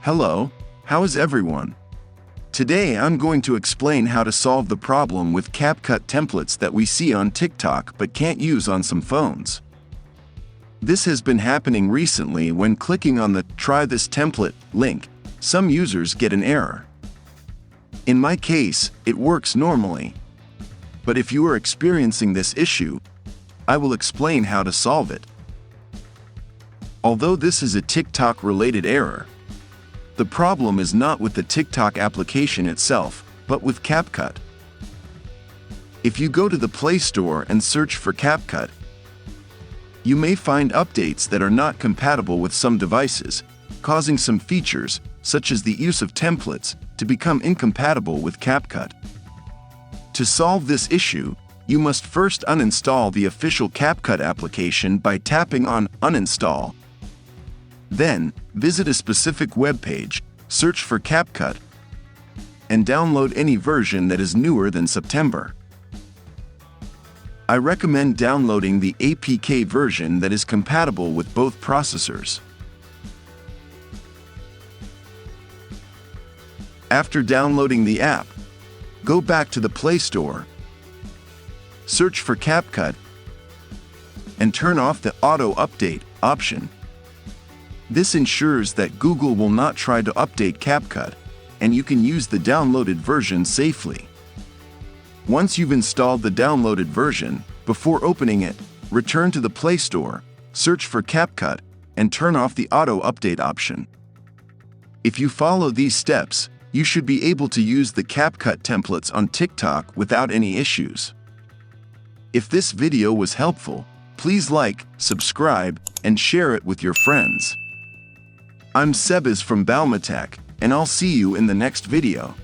Hello, how is everyone? Today I'm going to explain how to solve the problem with CapCut templates that we see on TikTok but can't use on some phones. This has been happening recently when clicking on the "Try this template" link. Some users get an error. In my case, it works normally. But if you are experiencing this issue, I will explain how to solve it. Although this is a TikTok-related error, the problem is not with the TikTok application itself, but with CapCut. If you go to the Play Store and search for CapCut, you may find updates that are not compatible with some devices, causing some features, such as the use of templates, to become incompatible with CapCut. To solve this issue, you must first uninstall the official CapCut application by tapping on Uninstall. Then, visit a specific web page, search for CapCut, and download any version that is newer than September. I recommend downloading the APK version that is compatible with both processors. After downloading the app, go back to the Play Store, search for CapCut, and turn off the Auto Update option. This ensures that Google will not try to update CapCut, and you can use the downloaded version safely. Once you've installed the downloaded version, before opening it, return to the Play Store, search for CapCut, and turn off the Auto Update option. If you follow these steps, you should be able to use the CapCut templates on TikTok without any issues. If this video was helpful, please like, subscribe, and share it with your friends. I'm Sebas from Balmatech, and I'll see you in the next video.